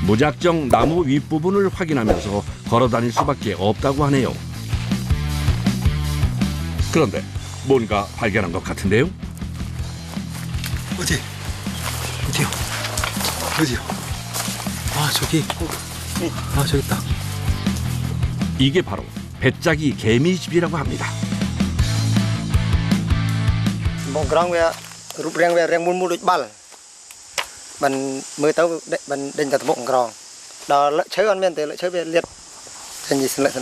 무작정 나무 윗부분을 확인하면서 걸어다닐 수밖에 없다고 하네요. 그런데 뭔가 발견한 것 같은데요? 어디? 어디요? 어디요? 아, 저기. 아, 저기 있다. 이게 바로 배짜기 개미집이라고 합니다. Một rong về rụp reng muôn đôi bal, mình mới tao mình định chặt một rong, đó lợi chơi con bên thì lợi chơi về liệt, thành gì xin lợi,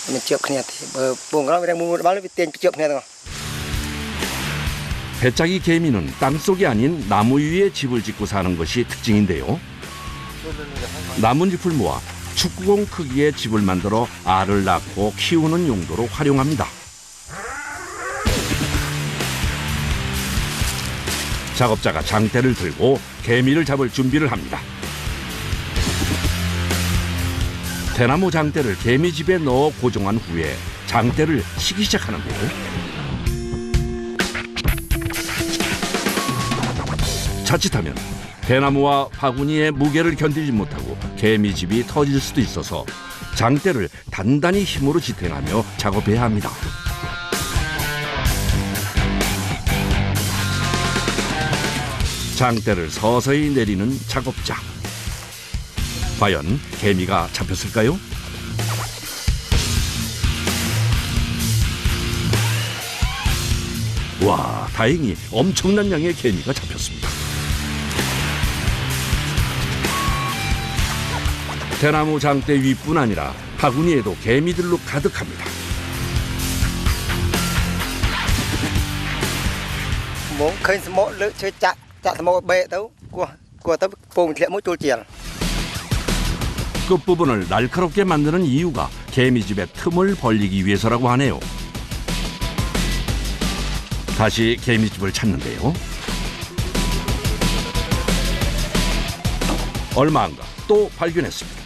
mình chụp kia thì buồng rong reng muôn bal tiền chụp kia thôi. 배짜기 개미는 땅속이 아닌 나무 위에 집을 짓고 사는 것이 특징인데요. 나뭇잎을 모아 축구공 크기의 집을 만들어 알을 낳고 키우는 용도로 활용합니다. 작업자가 장대를 들고 개미를 잡을 준비를 합니다. 대나무 장대를 개미집에 넣어 고정한 후에 장대를 치기 시작하는데요. 자칫하면 대나무와 바구니의 무게를 견디지 못하고 개미집이 터질 수도 있어서 장대를 단단히 힘으로 지탱하며 작업해야 합니다. 장대를 서서히 내리는 작업자. 과연 개미가 잡혔을까요? 와, 다행히 엄청난 양의 개미가 잡혔습니다. 대나무 장대 윗뿐 아니라 바구니에도 개미들로 가득합니다. Muốn khơi mộ lợi chơi chặt mộ bể tao, của tao buồng thiện mỗi chỗ chiền. 끝부분을 날카롭게 만드는 이유가 개미집의 틈을 벌리기 위해서라고 하네요. 다시 개미집을 찾는데요. 얼마 안 가 또 발견했습니다.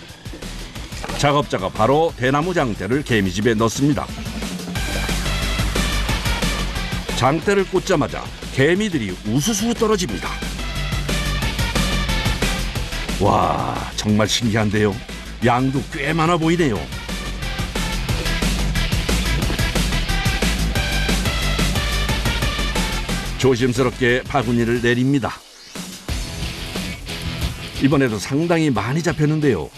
작업자가 바로 대나무 장대를 개미집에 넣습니다. 장대를 꽂자마자 개미들이 우수수 떨어집니다. 와, 정말 신기한데요. 양도 꽤 많아 보이네요. 조심스럽게 바구니를 내립니다. 이번에도 상당히 많이 잡혔는데요.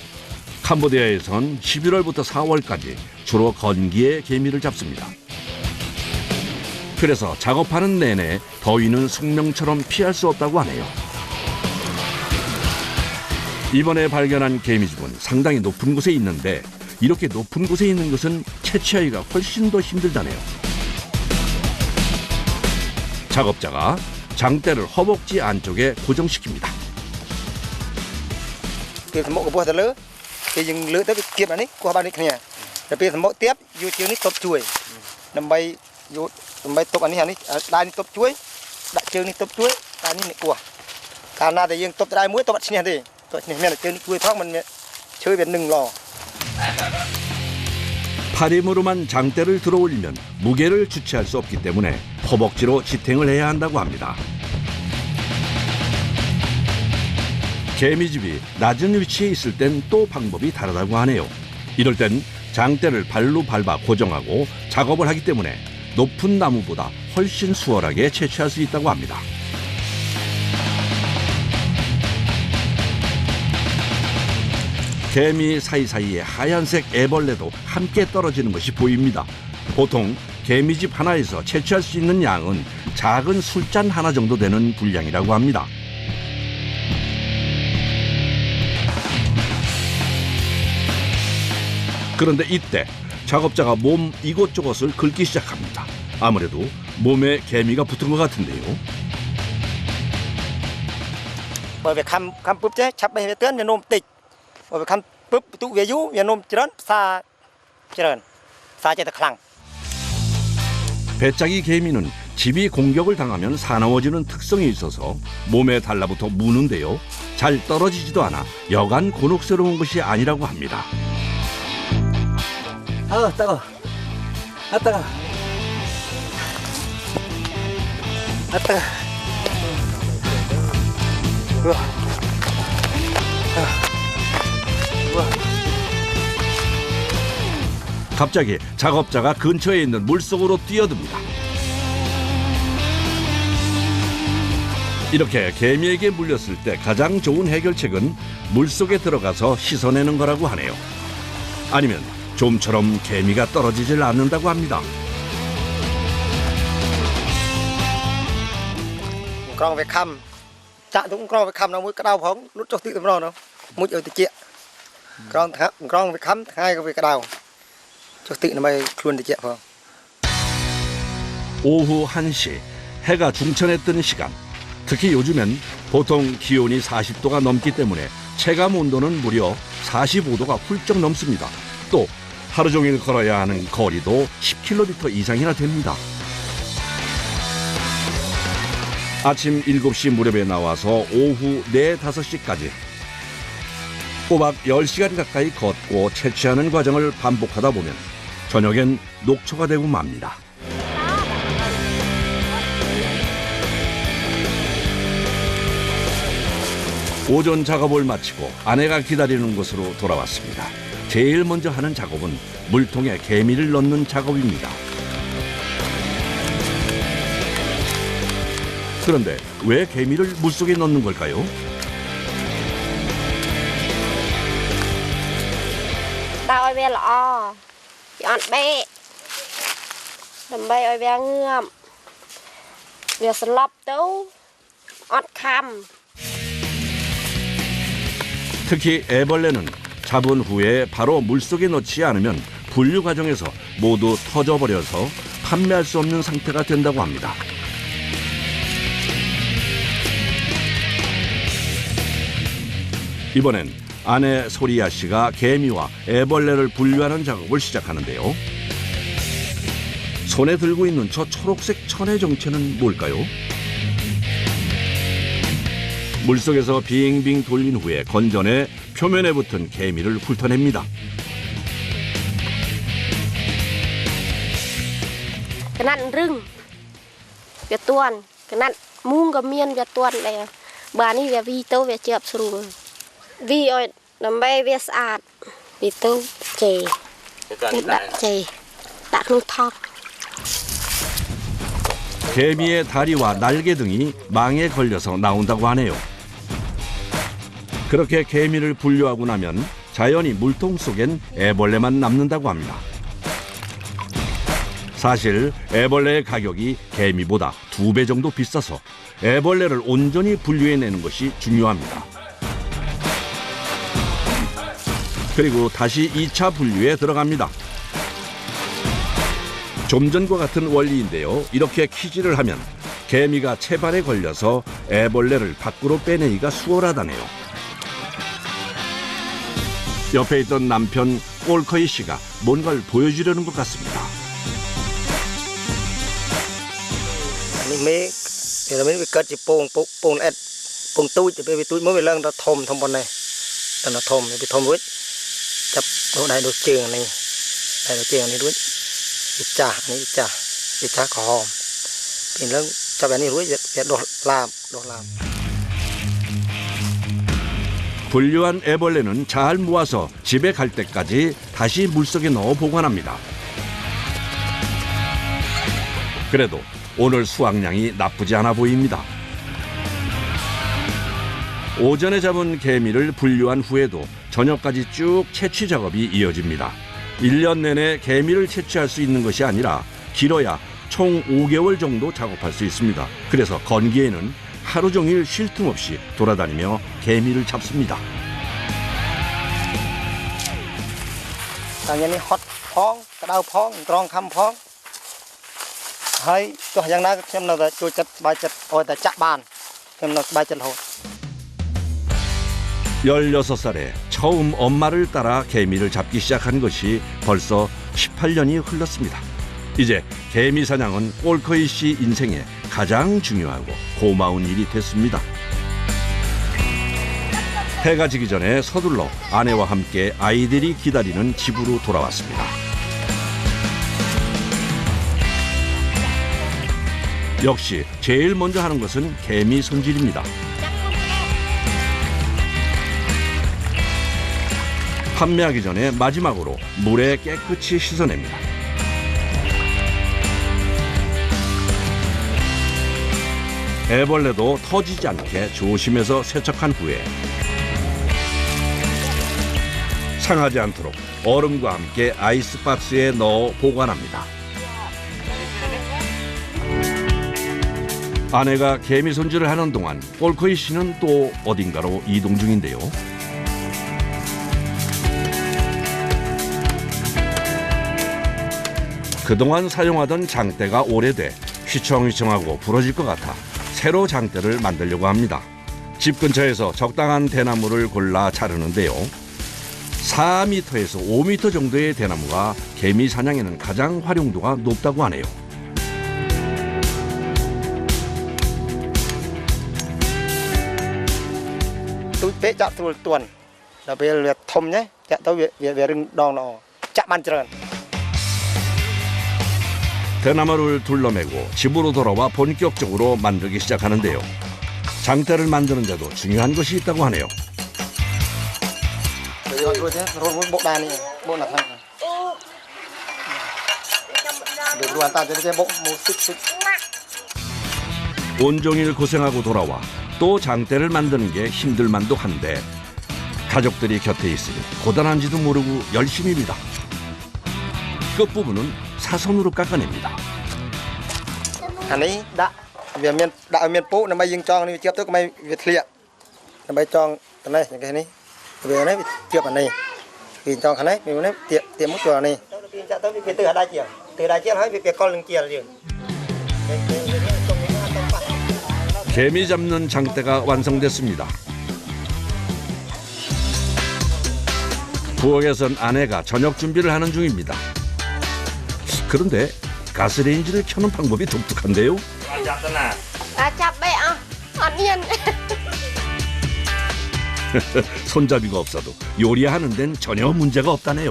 캄보디아에선 11월부터 4월까지 주로 건기에 개미를 잡습니다. 그래서 작업하는 내내 더위는 숙명처럼 피할 수 없다고 하네요. 이번에 발견한 개미집은 상당히 높은 곳에 있는데 이렇게 높은 곳에 있는 것은 채취하기가 훨씬 더 힘들다네요. 작업자가 장대를 허벅지 안쪽에 고정시킵니다. Tiền mộ của bùa thật lỡ, thì dừng lỡ tới kiếp này, qua ba này kia, rồi tiền mộ tiếp, vô chiếu này top chuối, nằm bay top anh này, đai này top chuối, đại chiếu này top chuối, đai này của, cả na thì dừng top đai muối top bắt xin đi, top này là chiếu này chuối thoáng mình chơi về nừng lò. 팔힘으로만 장대를 들어 올리면 무게를 주체할 수 없기 때문에 허벅지로 지탱을 해야 한다고 합니다. 개미집이 낮은 위치에 있을 땐 또 방법이 다르다고 하네요. 이럴 땐 장대를 발로 밟아 고정하고 작업을 하기 때문에 높은 나무보다 훨씬 수월하게 채취할 수 있다고 합니다. 개미 사이사이에 하얀색 애벌레도 함께 떨어지는 것이 보입니다. 보통 개미집 하나에서 채취할 수 있는 양은 작은 술잔 하나 정도 되는 분량이라고 합니다. 그런데 이때 작업자가 몸 이곳저곳을 긁기 시작합니다. 아무래도 몸에 개미가 붙은 것 같은데요. Bởi vì khăm búp chứ, chắp bên tên về nôm tịch, bởi vì khăm búp tụ về dú về nôm trơn xa trơn, xa chơi thật khăng. 배짜기 개미는 집이 공격을 당하면 사나워지는 특성이 있어서 몸에 달라붙어 무는데요. 잘 떨어지지도 않아 여간 곤혹스러운 것이 아니라고 합니다. 아, 따가. 아, 따가. 아, 따가. 으아. 아. 갑자기 작업자가 근처에 있는 물속으로 뛰어듭니다. 이렇게 개미에게 물렸을 때 가장 좋은 해결책은 물속에 들어가서 씻어내는 거라고 하네요. 아니면 좀처럼 개미가 떨어지질 않는다고 합니다. Con về khăm, chạm cũng con về khăm nó mới cái đau phóng, nút cho tự nó nó, mũi ở tự chịa. Con về khăm, hai cái về cái đau, cho tự nó mới luôn tự chịa phong. 오후 1시 해가 중천에 뜨는 시간. 특히 요즘엔 보통 기온이 40도가 넘기 때문에 체감 온도는 무려 45도가 훌쩍 넘습니다. 또 하루 종일 걸어야 하는 거리도 10km 이상이나 됩니다. 아침 7시 무렵에 나와서 오후 4, 5시까지 꼬박 10시간 가까이 걷고 채취하는 과정을 반복하다 보면 저녁엔 녹초가 되고 맙니다. 오전 작업을 마치고 아내가 기다리는 곳으로 돌아왔습니다. 제일 먼저 하는 작업은 물통에 개미를 넣는 작업입니다. 그런데 왜 개미를 물속에 넣는 걸까요? đau ve lọ chọn bé làm bay ơi ve ngươm ve slop tấu ớt cam. 특히 애벌레는 잡은 후에 바로 물속에 넣지 않으면 분류 과정에서 모두 터져버려서 판매할 수 없는 상태가 된다고 합니다. 이번엔 아내 소리야 씨가 개미와 애벌레를 분류하는 작업을 시작하는데요. 손에 들고 있는 저 초록색 천의 정체는 뭘까요? 물속에서 빙빙 돌린 후에 건져내 표면에 붙은 개미를 훑어냅니다. Cái nặn rừng về tuần cái nặn muông cái miên về tuần này bà đi về vi tâu về chợp sùng vi ơi làm bay về sạt vi tâu chè đặt chè đặt nút thóc. 개미의 다리와 날개 등이 망에 걸려서 나온다고 하네요. 그렇게 개미를 분류하고 나면 자연히 물통 속엔 애벌레만 남는다고 합니다. 사실 애벌레의 가격이 개미보다 2배 정도 비싸서 애벌레를 온전히 분류해내는 것이 중요합니다. 그리고 다시 2차 분류에 들어갑니다. 좀 전과 같은 원리인데요. 이렇게 키질을 하면 개미가 채반에 걸려서 애벌레를 밖으로 빼내기가 수월하다네요. 옆에 있던 남편 꼴커이 씨가 뭔가를 보여주려는 것 같습니다. Mình mê, thì là mình bị cất chỉ pong ẹt, pong túi thì bị túi mới bị lăng ra thom bọn này, nó thom bị thom đuối, chập đồ này đồ trường này đuối, bị chả có hòm, thì lăng chập này đuối việc đồ làm. 분류한 애벌레는 잘 모아서 집에 갈 때까지 다시 물속에 넣어 보관합니다. 그래도 오늘 수확량이 나쁘지 않아 보입니다. 오전에 잡은 개미를 분류한 후에도 저녁까지 쭉 채취 작업이 이어집니다. 1년 내내 개미를 채취할 수 있는 것이 아니라 길어야 총 5개월 정도 작업할 수 있습니다. 그래서 건기에는 하루 종일 쉴 틈 없이 돌아다니며 개미를 잡습니다. 당연히 헛 phong, đau phong, tròn khăm phong. Hay cho hàng na xem nào là chui chặt bài chặt rồi là chặt bàn, xem nào bài chặt hột. 16살에 처음 엄마를 따라 개미를 잡기 시작한 것이 벌써 18년이 흘렀습니다. 이제 개미 사냥은 꼴커이 씨 인생에 가장 중요하고 고마운 일이 됐습니다. 해가 지기 전에 서둘러 아내와 함께 아이들이 기다리는 집으로 돌아왔습니다. 역시 제일 먼저 하는 것은 개미 손질입니다. 판매하기 전에 마지막으로 물에 깨끗이 씻어냅니다. 애벌레도 터지지 않게 조심해서 세척한 후에 상하지 않도록 얼음과 함께 아이스박스에 넣어 보관합니다. 아내가 개미 손질을 하는 동안 꼴코이 씨는 또 어딘가로 이동 중인데요. 그동안 사용하던 장대가 오래돼 휘청휘청하고 부러질 것 같아 새로 장대를 만들려고 합니다. 집 근처에서 적당한 대나무를 골라 자르는데요. 4m에서 5m 정도의 대나무가 개미 사냥에는 가장 활용도가 높다고 하네요. tôi bé chặt tôi tuần là về việc thom nhé chặt tôi về rừng đòn nó chặt ban trơn. 대나무를 둘러매고 집으로 돌아와 본격적으로 만들기 시작하는데요. 장대를 만드는데도 중요한 것이 있다고 하네요. rồi thế rồi muốn bộ đàn này bộ là thằng được luôn ta cái bộ một xích 온종일 고생하고 돌아와 또 장대를 만드는 게 힘들만도 한데 가족들이 곁에 있으니 고단한지도 모르고 열심입니다. 끝부분은 사선으로 깎아냅니다. anh ấy đã về miền đã ở miền phố là mấy dương tròn này chụp tới cái mấy việt liệt là mấy tròn cái này những cái này về này chụp anh này vì tròn cái này mình này tiệm tiệm một chỗ này tới việc từ đại chiếc nói việc con lưng kia là gì 개미 잡는 장대가 완성됐습니다. 부엌에선 아내가 저녁 준비를 하는 중입니다. 그런데 가스레인지를 켜는 방법이 독특한데요. À chập bẹ ăn yên. 손잡이가 없어도 요리하는 데는 전혀 문제가 없다네요.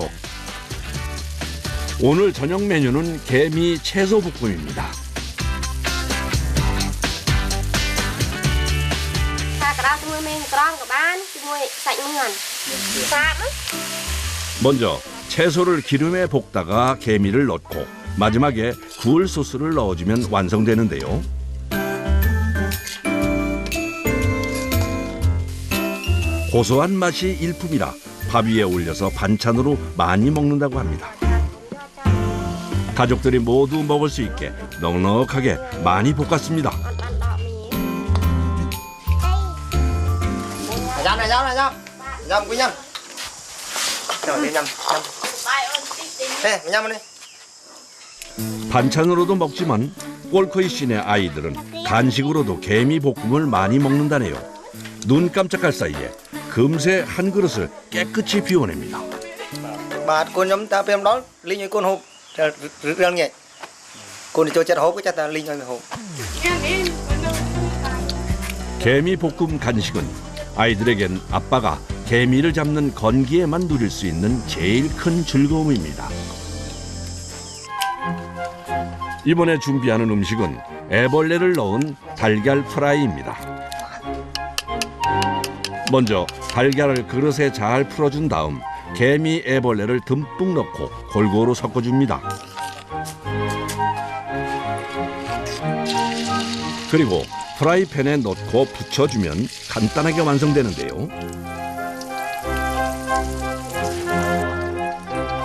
오늘 저녁 메뉴는 개미 채소 볶음입니다. 먼저 채소를 기름에 볶다가 개미를 넣고 마지막에 굴 소스를 넣어주면 완성되는데요. 고소한 맛이 일품이라 밥 위에 올려서 반찬으로 많이 먹는다고 합니다. 가족들이 모두 먹을 수 있게 넉넉하게 많이 볶았습니다. nhâm quý nhâm rồi đi nhâm 해 nhâm đi 반찬으로도 먹지만 꼴코이 씨네 아이들은 간식으로도 개미 볶음을 많이 먹는다네요. 눈 깜짝할 사이에 금세 한 그릇을 깨끗이 비워냅니다. bà con nhóm ta phim đó linh như con hộp riêng nhẹ con cho chặt hộp cái chặt linh như hộp 개미 볶음 간식은 아이들에겐 아빠가 개미를 잡는 건기에만 누릴 수 있는 제일 큰 즐거움입니다. 이번에 준비하는 음식은 애벌레를 넣은 달걀 프라이입니다. 먼저 달걀을 그릇에 잘 풀어준 다음 개미 애벌레를 듬뿍 넣고 골고루 섞어줍니다. 그리고 프라이팬에 넣고 붙여주면 간단하게 완성되는데요.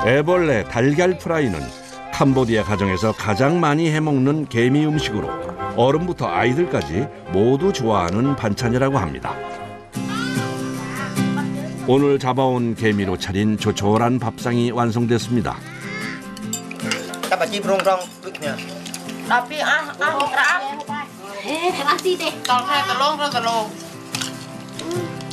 애벌레 달걀 프라이는 캄보디아 가정에서 가장 많이 해먹는 개미 음식으로 어른부터 아이들까지 모두 좋아하는 반찬이라고 합니다. 오늘 잡아온 개미로 차린 조촐한 밥상이 완성됐습니다.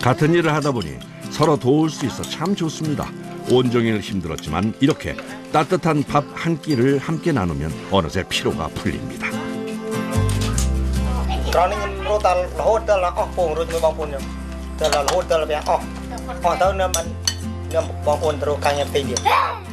같은 일을 하다 보니 서로 도울 수 있어 참 좋습니다. 온종일 힘들었지만 이렇게 따뜻한 밥 한 끼를 함께 나누면 어느새 피로가 풀립니다. Hãy subscribe cho kênh Ghiền Mì Gõ để không bỏ lỡ